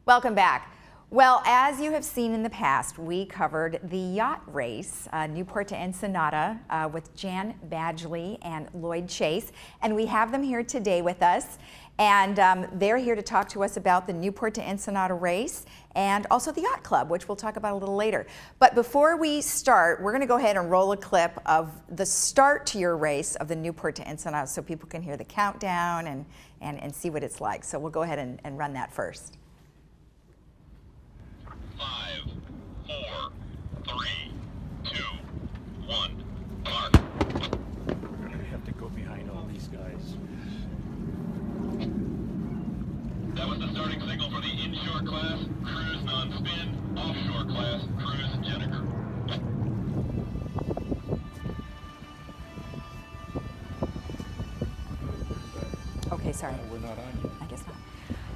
Welcome back. Well, as you have seen in the past, we covered the yacht race, Newport to Ensenada, with Jan Badgley and Lloyd Chase, and we have them here today with us, and they're here to talk to us about the Newport to Ensenada race and also the yacht club, which we'll talk about a little later. But before we start, we're going to go ahead and roll a clip of the start to your race of the Newport to Ensenada so people can hear the countdown and see what it's like. So we'll go ahead and run that first. 5, 4, 3, 2, 1, mark. We're gonna have to go behind all these guys. That was the starting signal for the inshore class, cruise non-spin, offshore class, cruise Jennifer. Okay, sorry. We're not on yet. I guess not.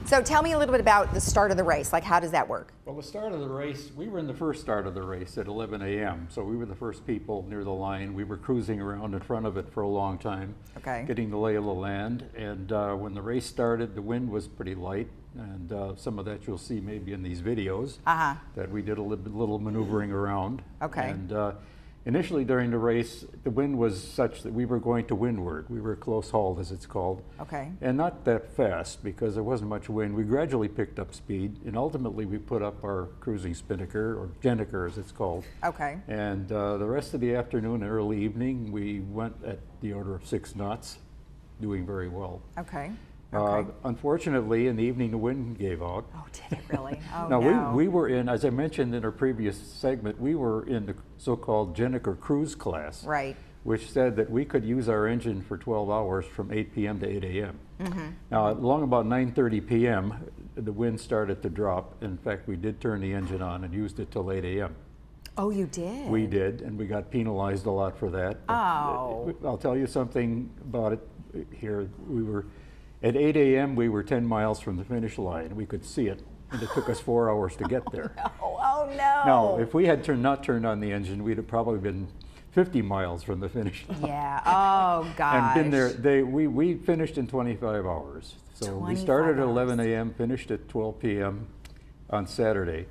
So tell me a little bit about the start of the race. Like, how does that work? Well, the start of the race, we were in the first start of the race at 11 a.m. So we were the first people near the line. We were cruising around in front of it for a long time, Okay. getting the lay of the land. And when the race started, the wind was pretty light. And some of that you'll see maybe in these videos that we did a little maneuvering around. Okay. And initially during the race, the wind was such that we were going to windward. We were close hauled, as it's called. Okay. And not that fast because there wasn't much wind. We gradually picked up speed, and ultimately we put up our cruising spinnaker, or Jennifer as it's called. Okay. And the rest of the afternoon and early evening, we went at the order of 6 knots, doing very well. Okay. Okay. Unfortunately, in the evening, the wind gave out. Oh, did it really? Oh, Now, no. we were in, as I mentioned in our previous segment, we were in the so-called Jennifer cruise class, Right. which said that we could use our engine for 12 hours from 8 p.m. to 8 a.m. Mm-hmm. Now, along about 9:30 p.m., the wind started to drop. In fact, we did turn the engine on and used it till 8 a.m. Oh, you did? We did, and we got penalized a lot for that. But, Oh. I'll tell you something about it here. We were, at 8 a.m., we were 10 miles from the finish line. We could see it, and it took us 4 hours to get there. Oh, no. Now, if we had not turned on the engine, we'd have probably been 50 miles from the finish line. Yeah. Oh, gosh. And been there. We finished in 25 hours. So we started at 11 a.m., finished at 12 p.m. on Saturday.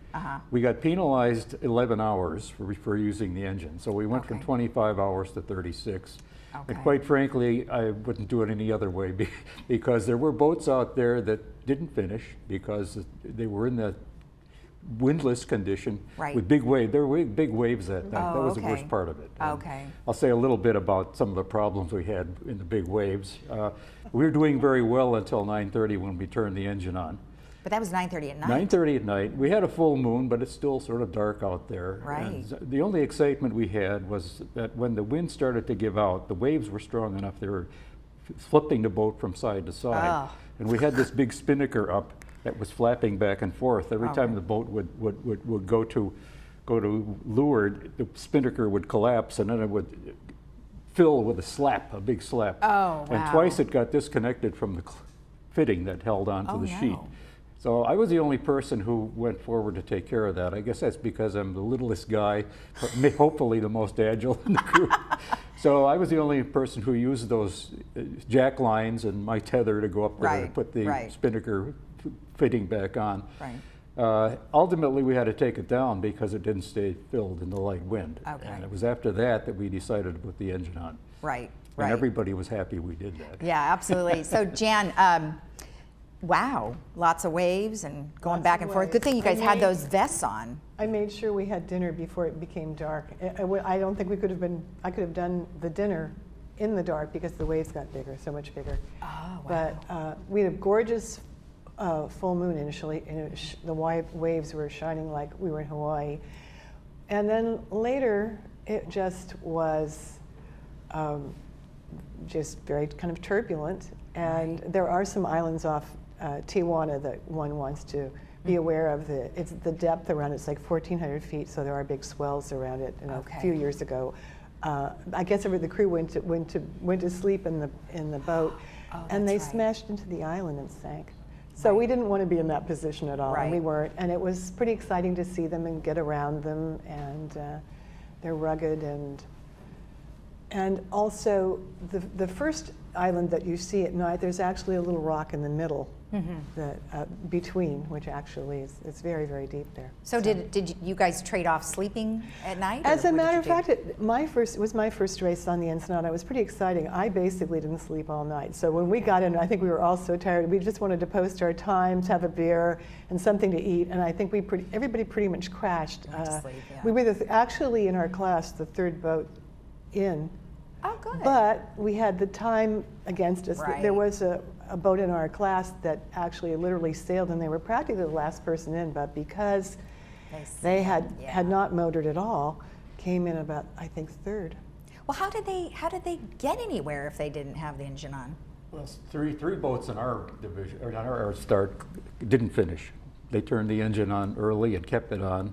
We got penalized 11 hours for using the engine. So we went from 25 hours to 36. Okay. And quite frankly, I wouldn't do it any other way because there were boats out there that didn't finish because they were in the windless condition with big waves. There were big waves that night. That was the worst part of it. Okay. I'll say a little bit about some of the problems we had in the big waves. We were doing very well until 9:30 when we turned the engine on. But that was 9:30 at night. 9:30 at night. We had a full moon, but it's still sort of dark out there. Right. And the only excitement we had was that when the wind started to give out, the waves were strong enough. They were flipping the boat from side to side. Oh. And we had this big spinnaker up that was flapping back and forth. Every time the boat would go to leeward, the spinnaker would collapse, and then it would fill with a big slap. Oh, wow. And twice it got disconnected from the fitting that held onto the sheet. So I was the only person who went forward to take care of that. I guess that's because I'm the littlest guy, but hopefully the most agile in the crew. So I was the only person who used those jack lines and my tether to go up there and put the spinnaker fitting back on. Right. Ultimately, we had to take it down because it didn't stay filled in the light wind. Okay. And it was after that we decided to put the engine on. Right. And everybody was happy we did that. Yeah, absolutely. So Jan, wow, lots of waves and going back and forth. Good thing you guys had those vests on. I made sure we had dinner before it became dark. I don't think I could have done the dinner in the dark because the waves got bigger, so much bigger. Oh, wow. But we had a gorgeous full moon initially, and the waves were shining like we were in Hawaii. And then later, it just was just very kind of turbulent. And there are some islands off Tijuana that one wants to be aware of. It's the depth around it's like 1,400 feet, so there are big swells around it. And a few years ago, I guess the crew went to sleep in the boat, and they smashed into the island and sank. So we didn't want to be in that position at all, and we weren't. And it was pretty exciting to see them and get around them, and they're rugged and also the first island that you see at night, there's actually a little rock in the middle the between, which actually is it's very, very deep there. So did you guys trade off sleeping at night? As or a what matter did of you do? fact, it was my first race on the Ensenada. It was pretty exciting. I basically didn't sleep all night. So when we got in, I think we were all so tired. We just wanted to post our times, have a beer, and something to eat. And I think everybody pretty much crashed. Went to sleep, yeah. We were actually in our class the third boat in. Oh, good. But we had the time against us. Right. There was a boat in our class that actually literally sailed, and they were practically the last person in, but because they had not motored at all, came in about, I think, third. Well, how did they get anywhere if they didn't have the engine on? Well, three boats in our division, or on our start, didn't finish. They turned the engine on early and kept it on.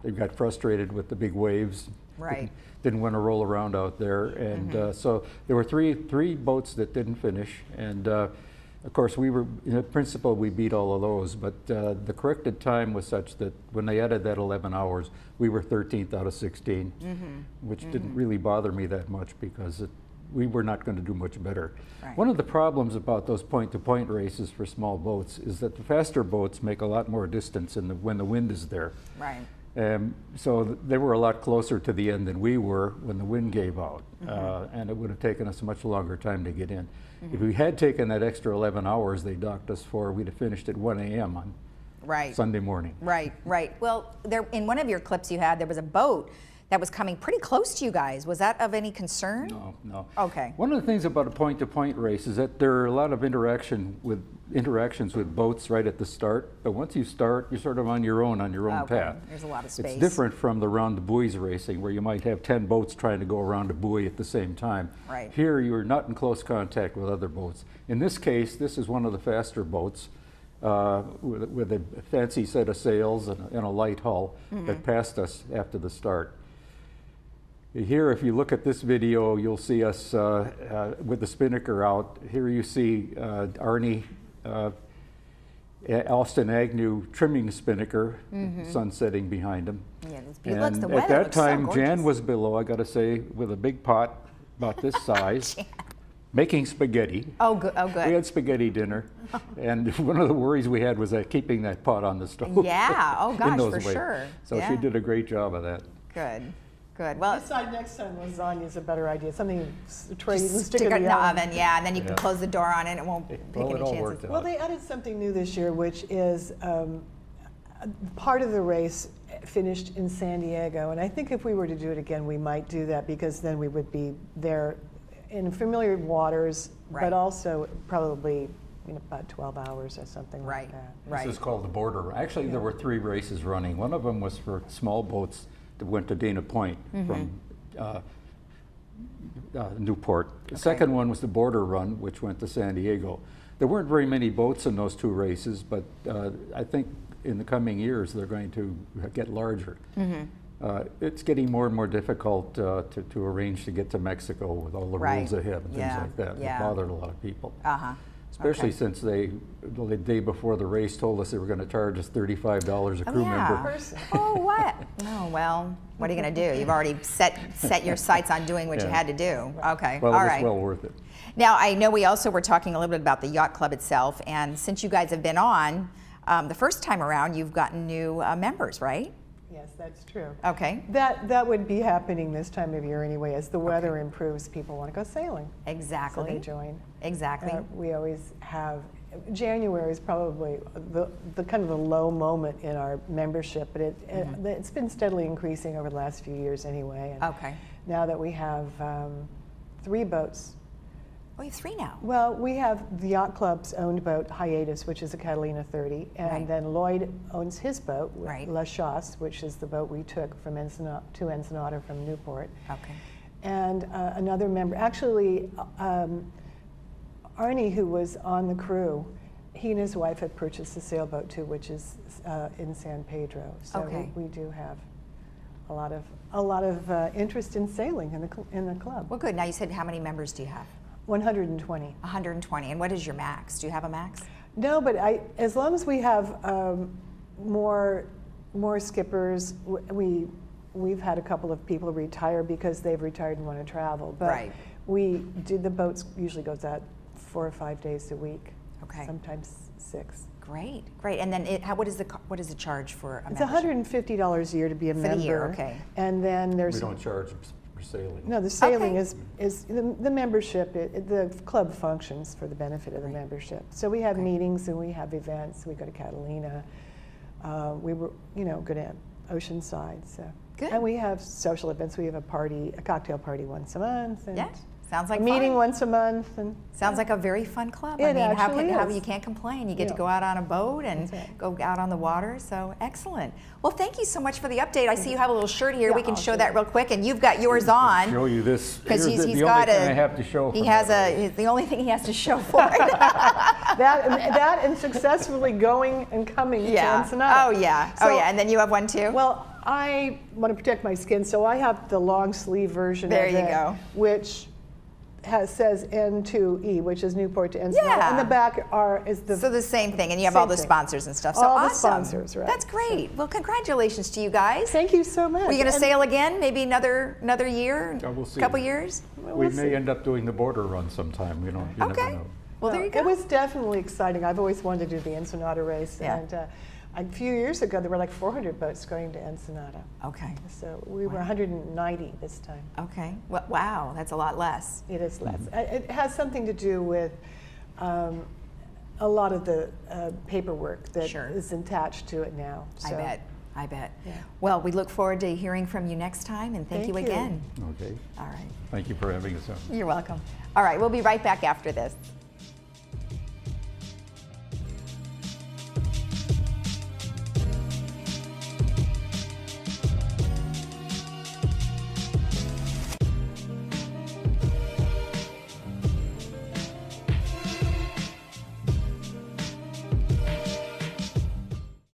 They got frustrated with the big waves. Right. Didn't want to roll around out there, and so there were three boats that didn't finish, and of course we were, in principle, we beat all of those, but the corrected time was such that when they added that 11 hours, we were 13th out of 16, which didn't really bother me that much because we were not going to do much better. Right. One of the problems about those point-to-point races for small boats is that the faster boats make a lot more distance when the wind is there. Right. So they were a lot closer to the end than we were when the wind gave out, and it would have taken us a much longer time to get in. If we had taken that extra 11 hours they docked us for, we'd have finished at 1 a.m. on Sunday morning. Right. Well, in one of your clips you had, there was a boat that was coming pretty close to you guys. Was that of any concern? No. Okay. One of the things about a point-to-point race is that there are a lot of interactions with boats right at the start. But once you start, you're sort of on your own path. There's a lot of space. It's different from the round the buoys racing, where you might have 10 boats trying to go around a buoy at the same time. Right. Here, you're not in close contact with other boats. In this case, this is one of the faster boats with a fancy set of sails and a light hull that passed us after the start. Here, if you look at this video, you'll see us with the spinnaker out. Here you see Arnie, Alston Agnew trimming the spinnaker, sun setting behind him. Yeah, it's And beautiful. The at weather that looks so time, Jan gorgeous. was below, I got to say, with a big pot about this size, making spaghetti. Oh, good. We had spaghetti dinner, and one of the worries we had was keeping that pot on the stove. Yeah. Oh in gosh, those for ways. sure. So Yeah. she did a great job of that. Good. Well, Decide next time lasagna is a better idea. Something you tray, you can stick stick it it in the oven, yeah, and then you can Yeah. close the door on it. It won't take Well, any it all chances. worked out. Well, they added something new this year, which is part of the race finished in San Diego. And I think if we were to do it again, we might do that because then we would be there in familiar waters, Right. but also probably about 12 hours or something like that. Right. This is called the border. Actually, there were 3 races running. One of them was for small boats that went to Dana Point from Newport. The second one was the border run, which went to San Diego. There weren't very many boats in those 2 races, but I think in the coming years they're going to get larger. It's getting more and more difficult to arrange to get to Mexico with all the rules ahead and things like that. It bothered a lot of people. Especially since they, the day before the race, told us they were going to charge us $35 a crew member. Oh, what? Oh, well, what are you going to do? You've already set your sights on doing what you had to do. Okay, Well, all it was right. well worth it. Now, I know we also were talking a little bit about the yacht club itself, and since you guys have been on, the first time around, you've gotten new members, right? Yes, that's true. Okay. That would be happening this time of year anyway. As the weather improves, people want to go sailing. Exactly. So they join. Exactly. We always have, January is probably the kind of the low moment in our membership, but it's been steadily increasing over the last few years anyway. And Okay. now that we have 3 boats. Oh, you have 3 now. Well, we have the yacht club's owned boat, Hiatus, which is a Catalina 30, and then Lloyd owns his boat, La Chasse, which is the boat we took from to Ensenada from Newport. Okay. And another member, actually, Arnie, who was on the crew, he and his wife have purchased a sailboat too, which is in San Pedro. So we do have a lot of interest in sailing in the club. Well, good. Now you said how many members do you have? 120. 120. And what is your max? Do you have a max? No, but as long as we have more skippers, we've had a couple of people retire because they've retired and want to travel. But the boats usually goes out 4 or 5 days a week. Okay. sometimes 6. Great, great. And then what is the charge for a It's membership? $150 a year to be a For member. the year, okay. And then there's We don't charge for sailing. no, the sailing Okay. is the membership. The club functions for the benefit of the membership. So we have meetings and we have events. We go to Catalina. We were, go to Oceanside. So. Good. And we have social events. We have a cocktail party once a month. And Yeah, sounds like a meeting fun. once a month. And Sounds like a very fun club. It how actually is. you can't complain. You get to Yeah. go out on a boat and That's right. go out on the water. So excellent. Well, thank you so much for the update. I see you have a little shirt here. Yeah, we can I'll show show that you. real quick, and you've got yours on. Show you this. Because Here's he's the got only thing I have to show. He from has that. the only thing he has to show for it. that and successfully going and coming to Ensenada. Oh yeah. So- And then you have one too. Well, I want to protect my skin, so I have the long sleeve version There of you it, go. which says N2E, which is Newport to Ensenada. Yeah. And the back is the So the same thing, and you have Same all the thing. sponsors and stuff. So All the awesome. sponsors, right. That's great. Well, congratulations to you guys. Thank you so much. Are you going to And- sail again? Maybe another year? Yeah, we'll see. Couple years? We we'll may see. end up doing the border run sometime. You never Okay. know. Well, there you go. It was definitely exciting. I've always wanted to do the Ensenada race. Yeah. And a few years ago, there were like 400 boats going to Ensenada. Okay. So we were 190 this time. Okay. Well, wow, that's a lot less. It is less. It has something to do with a lot of the paperwork that Sure. is attached to it now. I So, bet. I bet. Yeah. Well, we look forward to hearing from you next time, and thank you Thank you. again. Okay. All right. Thank you for having us on. You're welcome. All right, we'll be right back after this.